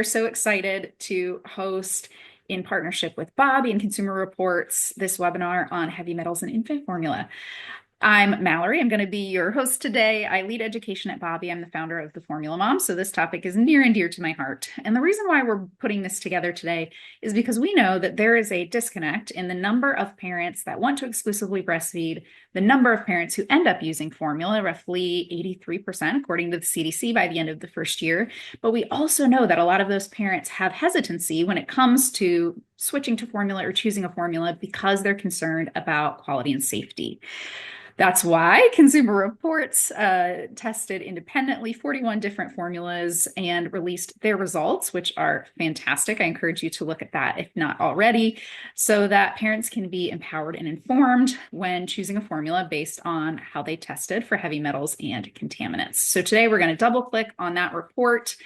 We're so excited to host, in partnership with Bobbie and Consumer Reports, this webinar on heavy metals and infant formula. I'm Mallory. I'm going to be your host today. I lead education at Bobbie. I'm the founder of the Formula Mom, so this topic is near and dear to my heart. And the reason why we're putting this together today is because we know that there is a disconnect in the number of parents that want to exclusively breastfeed, the number of parents who end up using formula, roughly 83%, according to the CDC by the end of the first year. But we also know that a lot of those parents have hesitancy when it comes to switching to formula or choosing a formula because they're concerned about quality and safety. That's why Consumer Reports tested independently 41 different formulas and released their results, which are fantastic. I encourage you to look at that if not already, so that parents can be empowered and informed when choosing a formula based on how they tested for heavy metals and contaminants. So today we're going to double click on that report.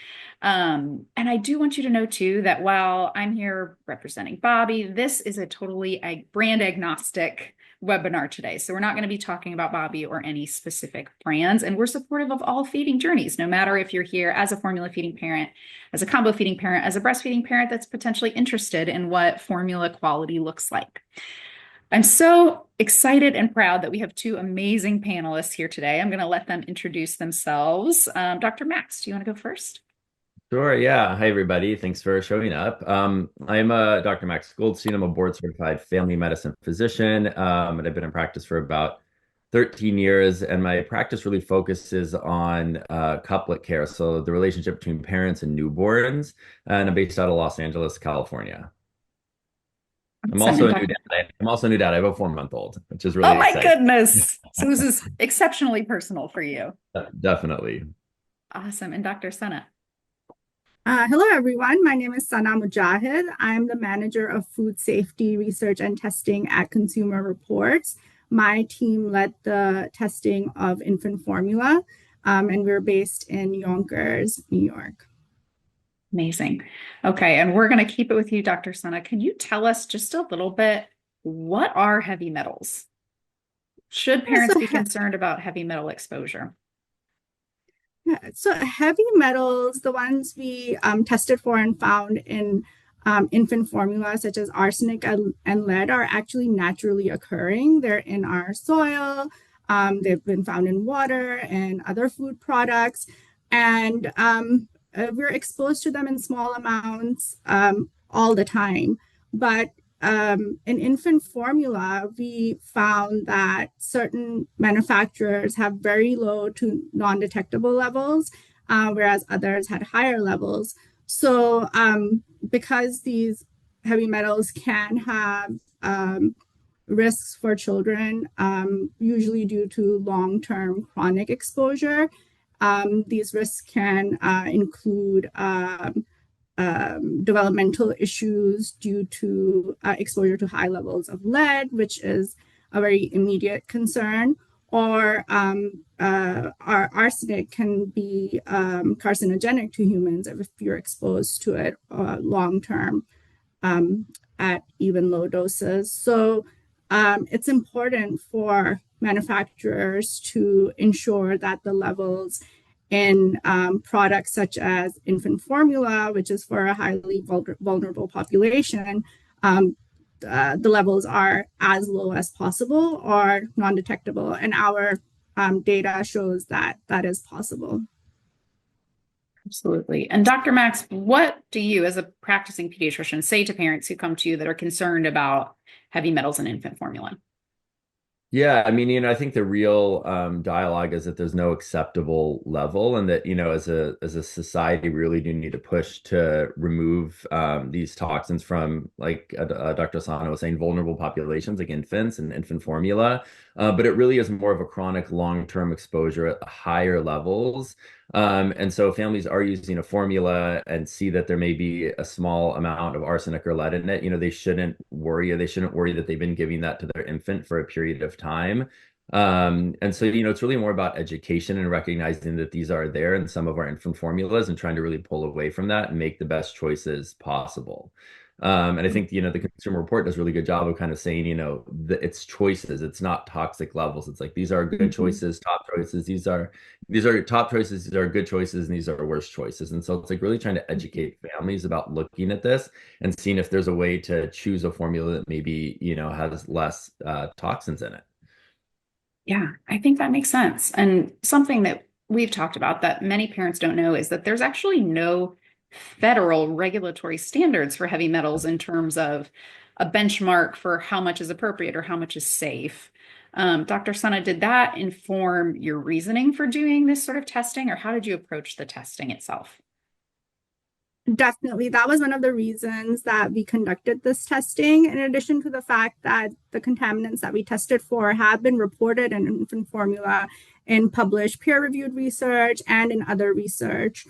And I do want you to know too that while I'm here representing Bobbie, this is a totally brand agnostic webinar today. So we're not going to be talking about Bobbie or any specific brands, and we're supportive of all feeding journeys, no matter if you're here as a formula feeding parent, as a combo feeding parent, as a breastfeeding parent that's potentially interested in what formula quality looks like. I'm so excited and proud that we have two amazing panelists here today. I'm going to let them introduce themselves. Dr. Max, do you want to go first? Sure. Yeah. Hi, everybody. Thanks for showing up. I'm Dr. Max Goldstein. I'm a board certified family medicine physician, and I've been in practice for about 13 years. And my practice really focuses on couplet care, so the relationship between parents and newborns. And I'm based out of Los Angeles, California. I'm Awesome. also a new dad. I'm also a new dad. I have a 4-month-old, which is Oh really my exciting. goodness. So this is exceptionally personal for you. Definitely. Awesome. And Dr. Sana. Hello, everyone. My name is Sana Mujahid. I'm the manager of food safety research and testing at Consumer Reports. My team led the testing of infant formula, and we're based in Yonkers, New York. Amazing. Okay, and we're going to keep it with you, Dr. Sana. Can you tell us just a little bit, what are heavy metals? Should parents be concerned about heavy metal exposure? So heavy metals, the ones we tested for and found in infant formula, such as arsenic and lead, are actually naturally occurring. They're in our soil. They've been found in water and other food products. And we're exposed to them in small amounts all the time. But in infant formula, we found that certain manufacturers have very low to non-detectable levels, whereas others had higher levels. So because these heavy metals can have risks for children, usually due to long-term chronic exposure, these risks can include developmental issues due to exposure to high levels of lead, which is a very immediate concern, or our arsenic can be carcinogenic to humans if you're exposed to it long term at even low doses. So it's important for manufacturers to ensure that the levels in products such as infant formula, which is for a highly vulnerable population, the levels are as low as possible or non-detectable. And our data shows that that is possible. Absolutely. And Dr. Max, what do you, as a practicing pediatrician, say to parents who come to you that are concerned about heavy metals in infant formula? Yeah, I mean, I think the real dialogue is that there's no acceptable level, and that, as a society, we really do need to push to remove these toxins from, like Dr. Asano was saying, vulnerable populations like infants and infant formula. But it really is more of a chronic long-term exposure at higher levels. And so families are using a formula and see that there may be a small amount of arsenic or lead in it. They shouldn't worry. They shouldn't worry that they've been giving that to their infant for a period of time. And so, it's really more about education and recognizing that these are there in some of our infant formulas and trying to really pull away from that and make the best choices possible. And I think, the Consumer Report does a really good job of kind of saying, it's choices. It's not toxic levels. It's like these are good Mhm. choices, top choices. These are top choices. These are good choices, and these are worst choices. And so it's like really trying to educate families about looking at this and seeing if there's a way to choose a formula that maybe, has less toxins in it. Yeah, I think that makes sense. And something that we've talked about that many parents don't know is that there's actually no federal regulatory standards for heavy metals in terms of a benchmark for how much is appropriate or how much is safe. Dr. Sana, did that inform your reasoning for doing this sort of testing, or how did you approach the testing itself? Definitely. That was one of the reasons that we conducted this testing, in addition to the fact that the contaminants that we tested for have been reported in infant formula in published peer-reviewed research and in other research.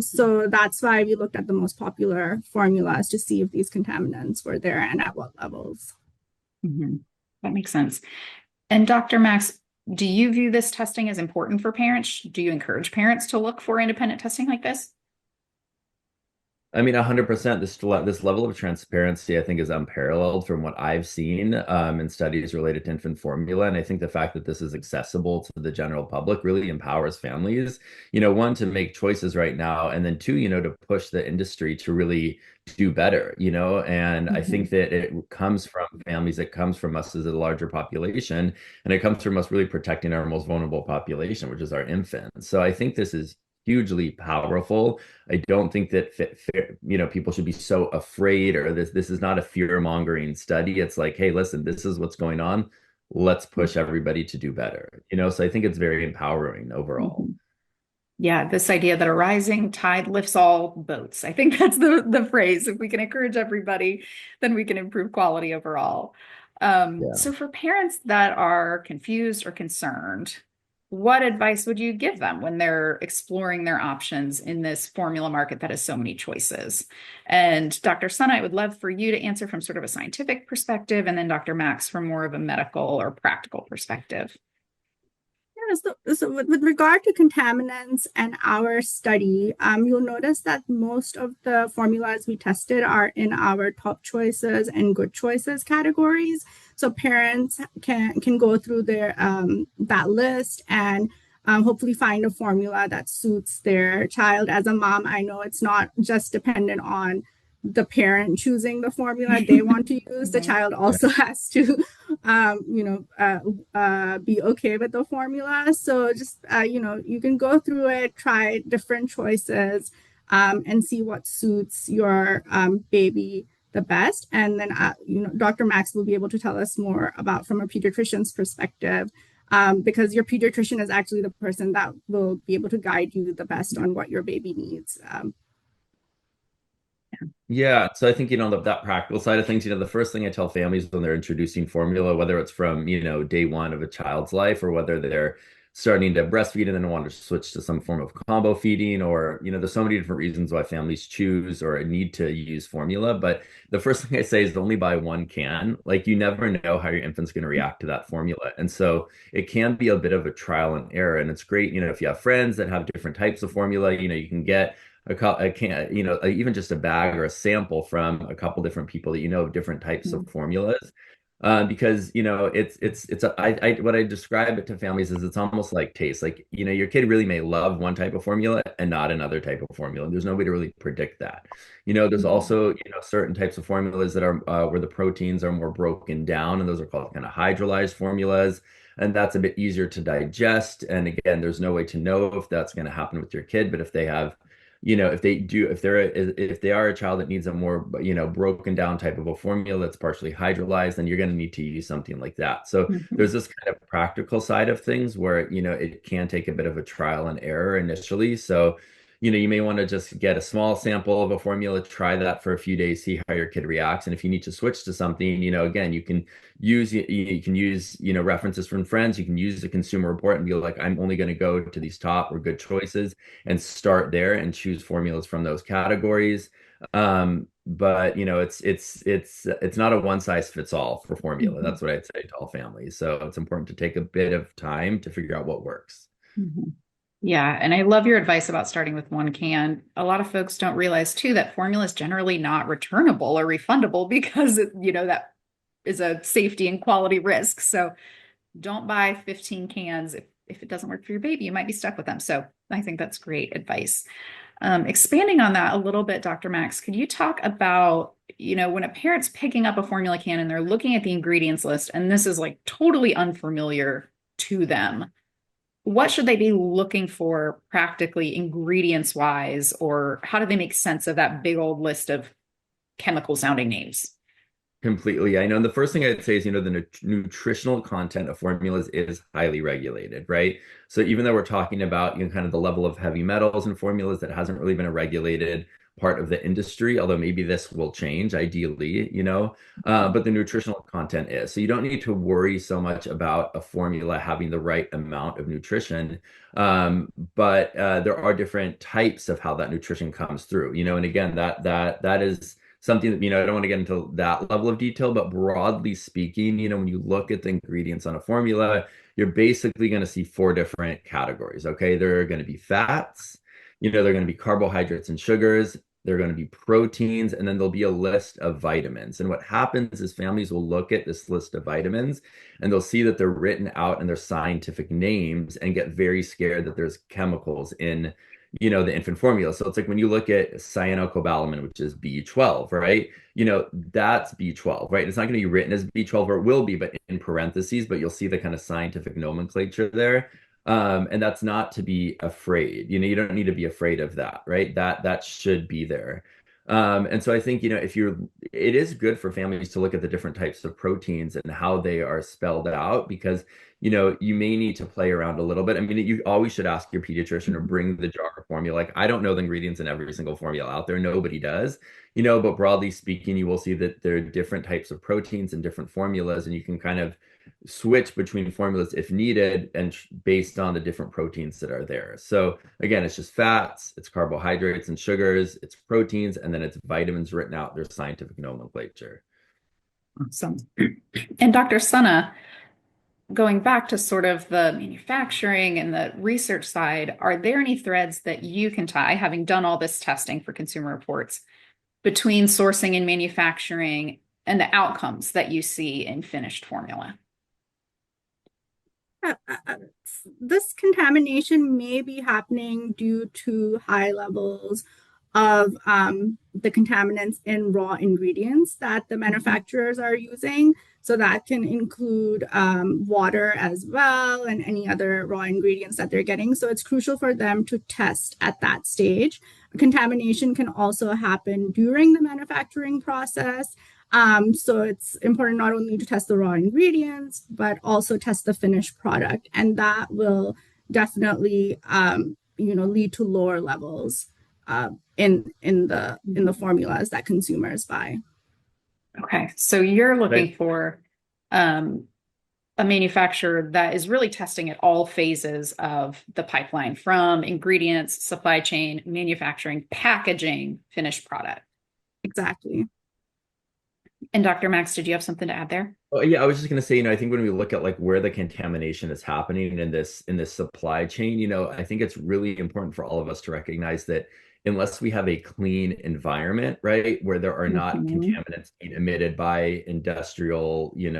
So that's why we looked at the most popular formulas to see if these contaminants were there and at what levels. Mhm. That makes sense. And Dr. Max, do you view this testing as important for parents? Do you encourage parents to look for independent testing like this? I mean, 100%. This level of transparency, I think, is unparalleled from what I've seen in studies related to infant formula. And I think the fact that this is accessible to the general public really empowers families, one, to make choices right now, and then two, to push the industry to really do better, And I think Mhm. that it comes from families, it comes from us as a larger population, and it comes from us really protecting our most vulnerable population, which is our infants. So I think this is hugely powerful. I don't think that people should be so afraid, or this is not a fear-mongering study. It's like, hey, listen, this is what's going on. Let's push everybody to do better. So I think it's very empowering overall. Mhm. Yeah, this idea that a rising tide lifts all boats. I think that's the phrase. If we can encourage everybody, then we can improve quality overall. Yeah. So for parents that are confused or concerned, what advice would you give them when they're exploring their options in this formula market that has so many choices? And Dr. Sun, I would love for you to answer from sort of a scientific perspective, and then Dr. Max from more of a medical or practical perspective. Yeah, so with regard to contaminants and our study, you'll notice that most of the formulas we tested are in our top choices and good choices categories. So parents can go through their that list and hopefully find a formula that suits their child. As a mom, I know it's not just dependent on the parent choosing the formula they want to use. The Mhm. child also has to be okay with the formula. So just, you can go through it, try different choices, and see what suits your baby the best. And then, Dr. Max will be able to tell us more about from a pediatrician's perspective, because your pediatrician is actually the person that will be able to guide you the best on what your baby needs. Yeah, so I think, that practical side of things, the first thing I tell families when they're introducing formula, whether it's from, day one of a child's life, or whether they're starting to breastfeed and then want to switch to some form of combo feeding, or, there's so many different reasons why families choose or need to use formula. But the first thing I say is only buy one can. Like, you never know how your infant's going to react to that formula. And so it can be a bit of a trial and error. And it's great, if you have friends that have different types of formula, you can get a can, even just a bag or a sample from a couple different people that of different types of formulas. Because what I describe it to families is it's almost like taste. Like, your kid really may love one type of formula and not another type of formula. And there's no way to really predict that. There's Mhm. also, certain types of formulas that are where the proteins are more broken down, and those are called kind of hydrolyzed formulas. And that's a bit easier to digest. And again, there's no way to know if that's going to happen with your kid, but if they have if they are a child that needs a more, broken down type of a formula that's partially hydrolyzed, then you're going to need to use something like that. So Mhm. there's this kind of practical side of things where, it can take a bit of a trial and error initially. So, you may want to just get a small sample of a formula, try that for a few days, see how your kid reacts. And if you need to switch to something, again, you can use, references from friends. You can use the consumer report and be like, I'm only going to go to these top or good choices and start there and choose formulas from those categories. But it's not a one size fits all for formula. Mhm. That's what I'd say to all families. So it's important to take a bit of time to figure out what works. Mhm. Yeah, and I love your advice about starting with one can. A lot of folks don't realize too that formula is generally not returnable or refundable because that is a safety and quality risk. So don't buy 15 cans if it doesn't work for your baby. You might be stuck with them. So I think that's great advice. Expanding on that a little bit, Dr. Max, could you talk about, when a parent's picking up a formula can and they're looking at the ingredients list, and this is like totally unfamiliar to them, what should they be looking for practically ingredients wise, or how do they make sense of that big old list of chemical sounding names? Completely. I know. And the first thing I'd say is, the nutritional content of formulas is highly regulated, right? So even though we're talking about, kind of the level of heavy metals in formulas, that hasn't really been a regulated part of the industry, although maybe this will change ideally, but the nutritional content is. So you don't need to worry so much about a formula having the right amount of nutrition. But there are different types of how that nutrition comes through, and again, that is something that, I don't want to get into that level of detail, but broadly speaking, when you look at the ingredients on a formula, you're basically going to see four different categories. Okay. There are going to be fats, there are going to be carbohydrates and sugars, there are going to be proteins, and then there'll be a list of vitamins. And what happens is families will look at this list of vitamins and they'll see that they're written out in their scientific names and get very scared that there's chemicals in the infant formula. So it's like when you look at cyanocobalamin, which is B12, right? That's B12, right? It's not going to be written as B12, or it will be, but in parentheses, but you'll see the kind of scientific nomenclature there. And that's not to be afraid. You don't need to be afraid of that, right? That should be there. And so I think, it is good for families to look at the different types of proteins and how they are spelled out, because you may need to play around a little bit. I mean, you always should ask your pediatrician or bring the jar of formula. Like, I don't know the ingredients in every single formula out there. Nobody does, but broadly speaking, you will see that there are different types of proteins and different formulas, and you can kind of switch between formulas if needed and based on the different proteins that are there. So again, it's just fats, it's carbohydrates and sugars, it's proteins, and then it's vitamins written out their scientific nomenclature. Awesome. And Dr. Sana, going back to sort of the manufacturing and the research side, are there any threads that you can tie, having done all this testing for Consumer Reports, between sourcing and manufacturing and the outcomes that you see in finished formula? This contamination may be happening due to high levels of the contaminants in raw ingredients that the manufacturers are using. So that can include water as well, and any other raw ingredients that they're getting. So it's crucial for them to test at that stage. Contamination can also happen during the manufacturing process. So it's important not only to test the raw ingredients, but also test the finished product. And that will definitely, lead to lower levels in the formulas that consumers buy. Okay, so you're looking Right. for a manufacturer that is really testing at all phases of the pipeline, from ingredients, supply chain, manufacturing, packaging, finished product. Exactly. And Dr. Max, did you have something to add there? Oh, yeah, I was just going to say, I think when we look at like where the contamination is happening in this supply chain, I think it's really important for all of us to recognize that unless we have a clean environment, right, where there are not Mhm. contaminants being emitted by industrial, in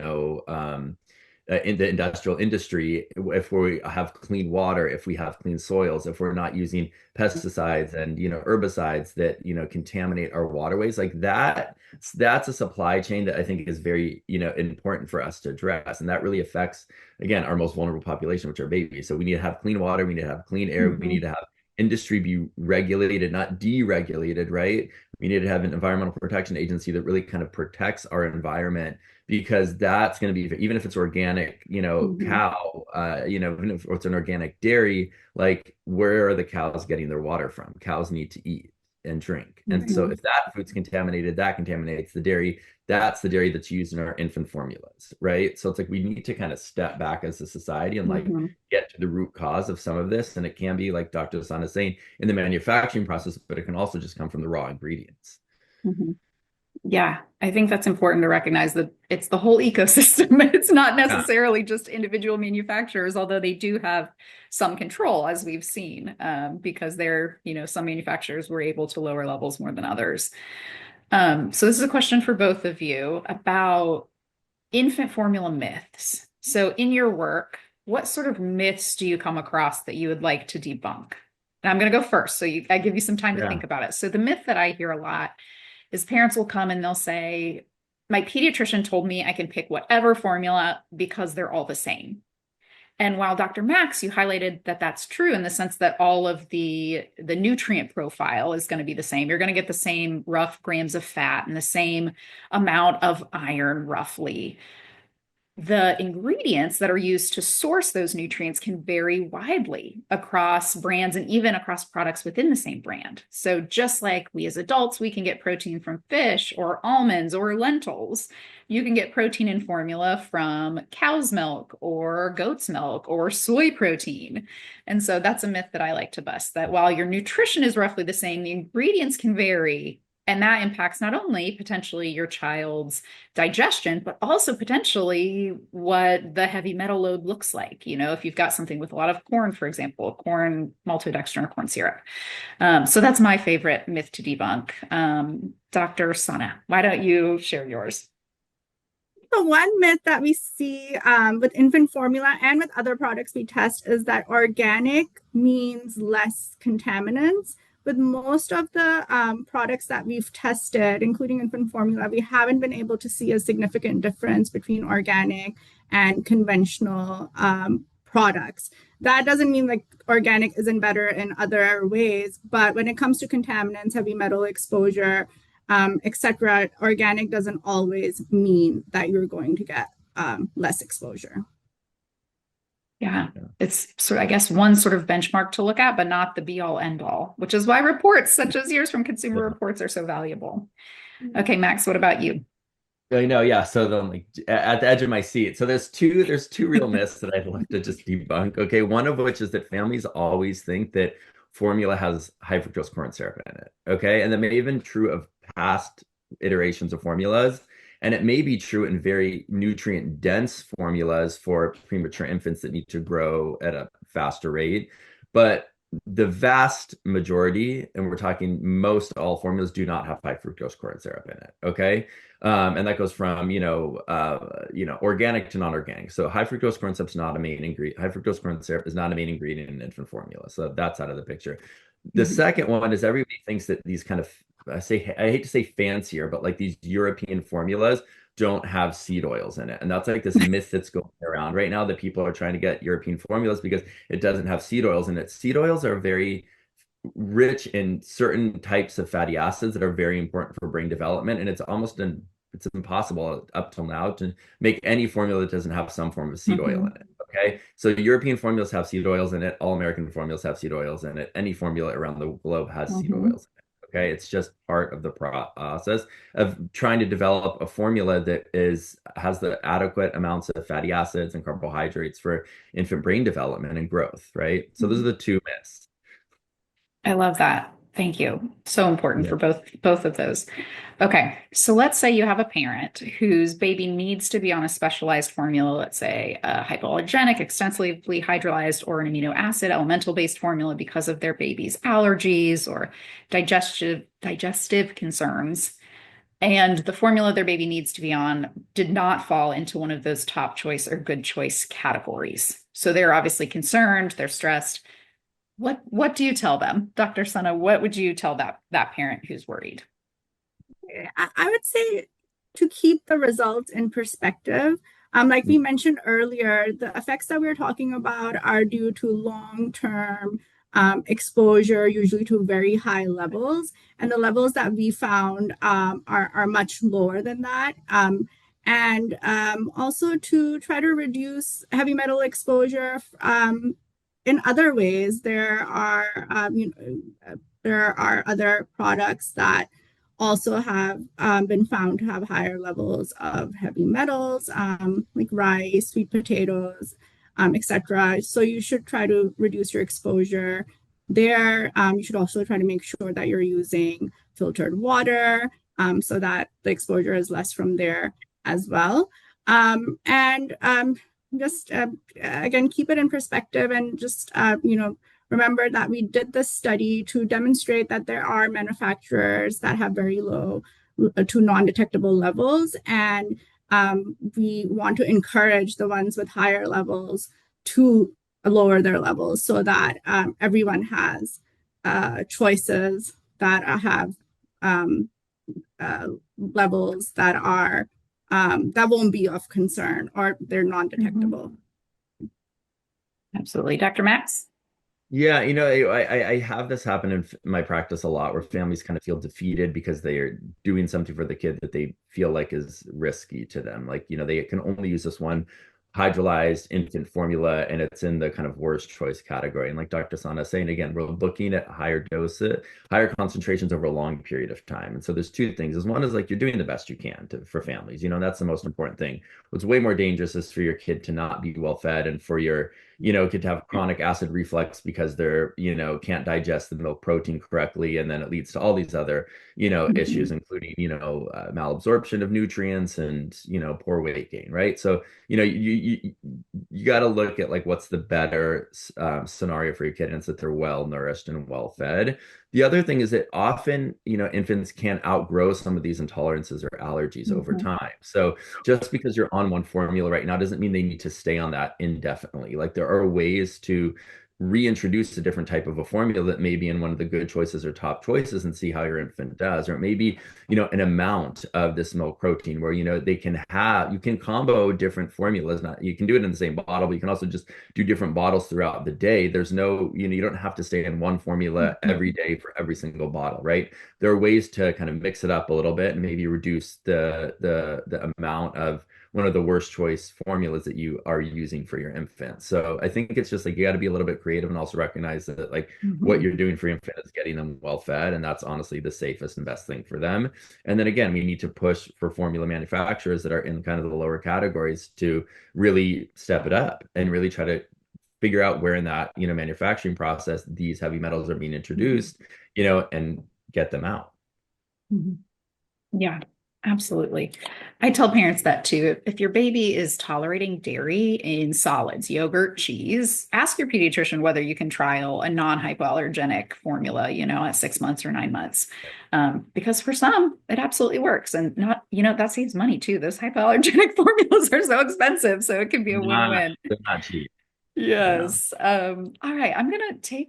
the industrial industry, if we have clean water, if we have clean soils, if we're not using pesticides and herbicides that contaminate our waterways, like that's a supply chain that I think is very important for us to address, and that really affects, again, our most vulnerable population, which are babies. So we need to have clean water, we need to have clean air, we need Mhm. to have industry be regulated, not deregulated, right? We need to have an environmental protection agency that really kind of protects our environment, because that's going to be, even if it's organic, Mhm. cow, even if it's an organic dairy, like, where are the cows getting their water from? Cows need to eat and drink. And so Mhm. if that food's contaminated, that contaminates the dairy. That's the dairy that's used in our infant formulas, right? So it's like we need to kind of step back as a society and like Mhm. get to the root cause of some of this. And it can be, like Dr. Hassan is saying, in the manufacturing process, but it can also just come from the raw ingredients. Mhm. Yeah, I think that's important to recognize that it's the whole ecosystem. It's not Yeah. necessarily just individual manufacturers, although they do have some control, as we've seen, because some manufacturers were able to lower levels more than others. So this is a question for both of you about infant formula myths. So in your work, what sort of myths do you come across that you would like to debunk? And I'm going to go first, so I give you some time to Yeah. think about it. So the myth that I hear a lot is parents will come and they'll say, my pediatrician told me I can pick whatever formula because they're all the same. And while Dr. Max, you highlighted that that's true in the sense that all of the nutrient profile is going to be the same. You're going to get the same rough grams of fat and the same amount of iron, roughly. The ingredients that are used to source those nutrients can vary widely across brands and even across products within the same brand. So just like we as adults, we can get protein from fish or almonds or lentils, you can get protein in formula from cow's milk or goat's milk or soy protein. And so that's a myth that I like to bust, that while your nutrition is roughly the same, the ingredients can vary. And that impacts not only potentially your child's digestion, but also potentially what the heavy metal load looks like. If you've got something with a lot of corn, for example, corn maltodextrin or corn syrup. So that's my favorite myth to debunk. Dr. Sana, why don't you share yours? The one myth that we see with infant formula and with other products we test is that organic means less contaminants. With most of the products that we've tested, including infant formula, we haven't been able to see a significant difference between organic and conventional products. That doesn't mean like organic isn't better in other ways, but when it comes to contaminants, heavy metal exposure, etc., organic doesn't always mean that you're going to get less exposure. Yeah, it's sort of, I guess, one sort of benchmark to look at, but not the be all end all, which is why reports such as yours from Consumer Yeah. Reports are so valuable. Okay, Max, what about you? I know, yeah. So then, like at the edge of my seat. So there's two real myths that I'd like to just debunk. Okay, one of which is that families always think that formula has high fructose corn syrup in it. Okay, and that may have been true of past iterations of formulas, and it may be true in very nutrient dense formulas for premature infants that need to grow at a faster rate. But the vast majority, and we're talking most all formulas, do not have high fructose corn syrup in it. Okay. And that goes from, organic to non-organic. So high fructose corn syrup is not a main ingredient. High fructose corn syrup is not a main ingredient in infant formula. So that's out of the picture. The Mhm. second one is everybody thinks that these kind of, I hate to say fancier, but like these European formulas don't have seed oils in it. And that's like this myth that's going around right now that people are trying to get European formulas because it doesn't have seed oils in it. Seed oils are very rich in certain types of fatty acids that are very important for brain development, and it's impossible up till now to make any formula that doesn't have some form of seed oil in Mhm. it. Okay, so European formulas have seed oils in it. All American formulas have seed oils in it. Any formula around the globe has seed Mhm. oils in it. Okay, it's just part of the process of trying to develop a formula that has the adequate amounts of fatty acids and carbohydrates for infant brain development and growth, right? So those are the two myths. I love that. Thank you. So important Yeah. for both of those. Okay, so let's say you have a parent whose baby needs to be on a specialized formula, let's say a hypoallergenic, extensively hydrolyzed, or an amino acid elemental based formula because of their baby's allergies or digestive concerns. And the formula their baby needs to be on did not fall into one of those top choice or good choice categories. So they're obviously concerned, they're stressed. What do you tell them? Dr. Sana, what would you tell that parent who's worried? I would say to keep the results in perspective, like we mentioned earlier, the effects that we're talking about are due to long-term exposure, usually to very high levels, and the levels that we found are much lower than that. And also to try to reduce heavy metal exposure in other ways. There are other products that also have been found to have higher levels of heavy metals, like rice, sweet potatoes, etc. So you should try to reduce your exposure there. You should also try to make sure that you're using filtered water so that the exposure is less from there as well. And just again, keep it in perspective and just, remember that we did this study to demonstrate that there are manufacturers that have very low to non-detectable levels. And we want to encourage the ones with higher levels to lower their levels so that everyone has choices that have levels that are that won't be of concern or they're non-detectable. Absolutely. Dr. Max? Yeah, I have this happen in my practice a lot where families kind of feel defeated because they are doing something for the kid that they feel like is risky to them. Like, they can only use this one hydrolyzed infant formula and it's in the kind of worst choice category. And like Dr. Sana is saying, again, we're looking at higher doses, higher concentrations over a long period of time. And so there's two things. One is like you're doing the best you can for families, and that's the most important thing. What's way more dangerous is for your kid to not be well fed and for your kid to have chronic acid reflux because they're, can't digest the milk protein correctly. And then it leads to all these other, issues, including, malabsorption of nutrients and, poor weight gain, right? So, you got to look at like what's the better scenario for your kid, and it's that they're well nourished and well fed. The other thing is that often, infants can outgrow some of these intolerances or allergies over time. So just because you're on one formula right now doesn't mean they need to stay on that indefinitely. Like there are ways to reintroduce a different type of a formula that may be in one of the good choices or top choices and see how your infant does. Or maybe, an amount of this milk protein where, you can combo different formulas. Not, you can do it in the same bottle, but you can also just do different bottles throughout the day. There's no, you don't have to stay in one formula every day for every single bottle, right? There are ways to kind of mix it up a little bit and maybe reduce the amount of one of the worst choice formulas that you are using for your infant. So I think it's just like you got to be a little bit creative and also recognize that like what you're doing for your infant is getting them well fed, and that's honestly the safest and best thing for them. And then again, we need to push for formula manufacturers that are in kind of the lower categories to really step it up and really try to figure out where in that manufacturing process these heavy metals are being introduced, and get them out. Yeah, absolutely. I tell parents that too. If your baby is tolerating dairy in solids, yogurt, cheese, ask your pediatrician whether you can trial a non-hypoallergenic formula, at 6 months or 9 months. Because for some, it absolutely works. And not, that saves money too. Those hypoallergenic formulas are so expensive. So it can be a win-win. They're not cheap. Yes. All right.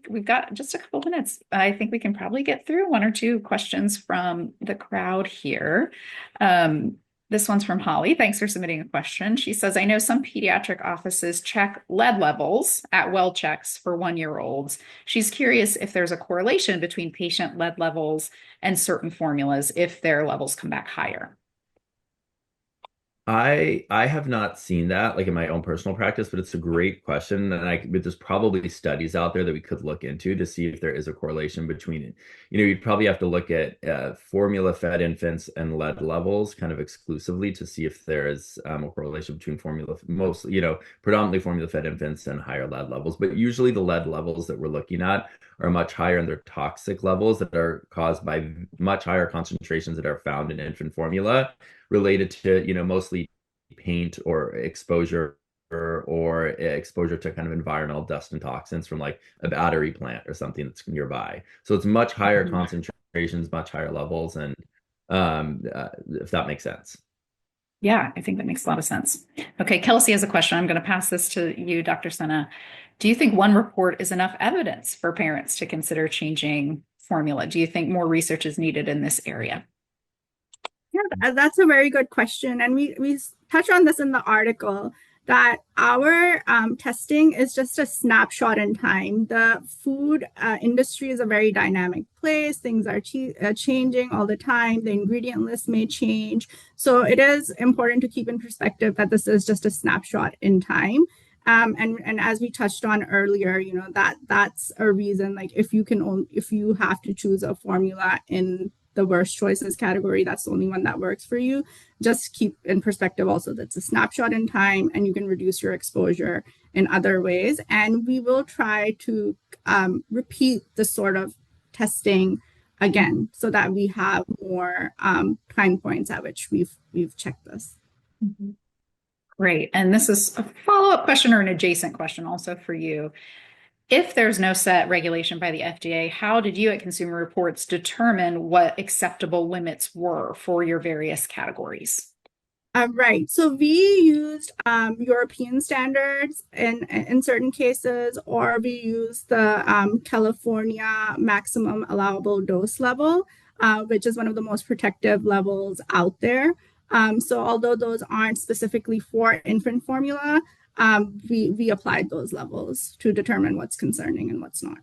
We've got just a couple minutes. I think we can probably get through one or two questions from the crowd here. This one's from Holly. Thanks for submitting a question. She says, I know some pediatric offices check lead levels at well checks for 1-year-olds. She's curious if there's a correlation between patient lead levels and certain formulas if their levels come back higher. I have not seen that like in my own personal practice, but it's a great question. And there's probably studies out there that we could look into to see if there is a correlation between it. You'd probably have to look at formula fed infants and lead levels kind of exclusively to see if there is a correlation between predominantly formula fed infants and higher lead levels. But usually the lead levels that we're looking at are much higher, and they're toxic levels that are caused by much higher concentrations that are found in infant formula related to, mostly paint or exposure or exposure to kind of environmental dust and toxins from like a battery plant or something that's nearby. So it's much higher concentrations, much higher levels. And if that makes sense. Yeah, I think that makes a lot of sense. Okay, Kelsey has a question. I'm going to pass this to you, Dr. Senna. Do you think one report is enough evidence for parents to consider changing formula? Do you think more research is needed in this area? Yeah, that's a very good question. And we touch on this in the article that our testing is just a snapshot in time. The food industry is a very dynamic place. Things are changing all the time. The ingredient list may change. So it is important to keep in perspective that this is just a snapshot in time. And as we touched on earlier, that's a reason, like if you have to choose a formula in the worst choices category, that's the only one that works for you. Just keep in perspective also that's a snapshot in time and you can reduce your exposure in other ways. And we will try to repeat the sort of testing again so that we have more time points at which we've checked this. Mhm. Great. And this is a follow-up question or an adjacent question also for you. If there's no set regulation by the FDA, how did you at Consumer Reports determine what acceptable limits were for your various categories? Right. So we used European standards in certain cases, or we used the California maximum allowable dose level, which is one of the most protective levels out there. So although those aren't specifically for infant formula, we applied those levels to determine what's concerning and what's not.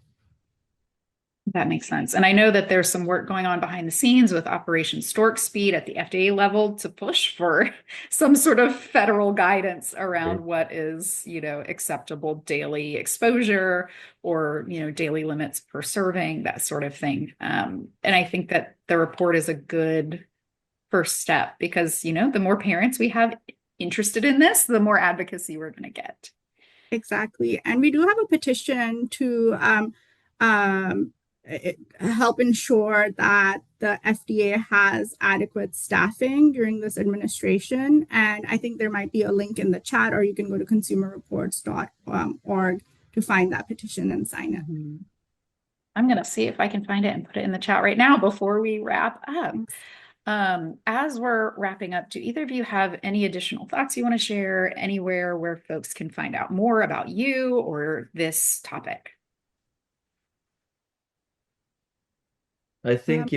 That makes sense. And I know that there's some work going on behind the scenes with Operation Stork Speed at the FDA level to push for some sort of federal guidance around what is, acceptable daily exposure or, daily limits per serving, that sort of thing. And I think that the report is a good first step because, the more parents we have interested in this, the more advocacy we're going to get. Exactly. And we do have a petition to help ensure that the FDA has adequate staffing during this administration. And I think there might be a link in the chat, or you can go to consumerreports.org to find that petition and sign it. Mm-hmm. I'm going to see if I can find it and put it in the chat right now before we wrap up. As we're wrapping up, do either of you have any additional thoughts you want to share anywhere where folks can find out more about you or this topic? I think,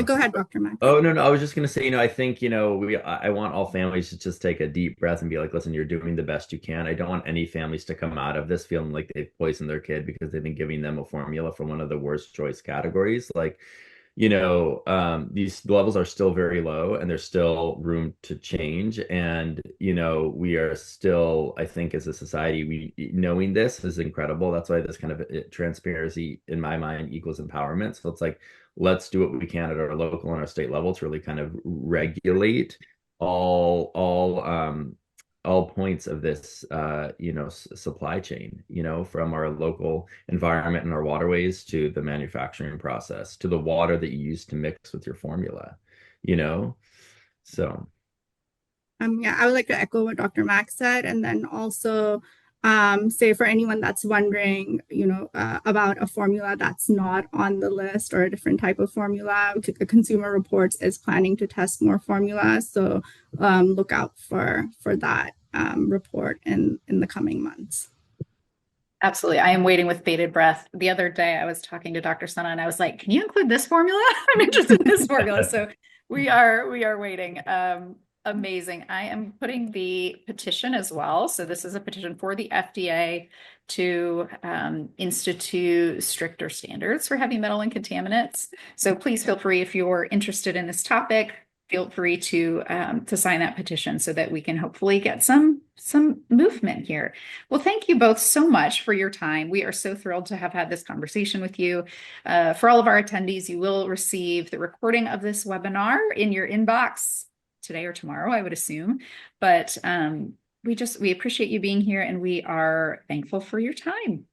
Go ahead, Dr. Mack. Oh, no, I was just going to say, I think, I want all families to just take a deep breath and be like, listen, you're doing the best you can. I don't want any families to come out of this feeling like they've poisoned their kid because they've been giving them a formula from one of the worst choice categories. Like, these levels are still very low and there's still room to change. And, we are still, I think as a society, knowing this is incredible. That's why this kind of transparency in my mind equals empowerment. So it's like, let's do what we can at our local and our state level to really kind of regulate all points of this, supply chain, from our local environment and our waterways to the manufacturing process, to the water that you use to mix with your formula, so. Yeah, I would like to echo what Dr. Mack said, and then also say for anyone that's wondering, about a formula that's not on the list or a different type of formula, Consumer Reports is planning to test more formulas. So look out for that report in the coming months. Absolutely. I am waiting with bated breath. The other day I was talking to Dr. Sana and I was like, can you include this formula? I'm interested in this formula. So we are waiting. Amazing. I am putting the petition as well. So this is a petition for the FDA to institute stricter standards for heavy metal and contaminants. So please feel free, if you're interested in this topic, feel free to sign that petition so that we can hopefully get some movement here. Well, thank you both so much for your time. We are so thrilled to have had this conversation with you. For all of our attendees, you will receive the recording of this webinar in your inbox today or tomorrow, I would assume. But we appreciate you being here and we are thankful for your time.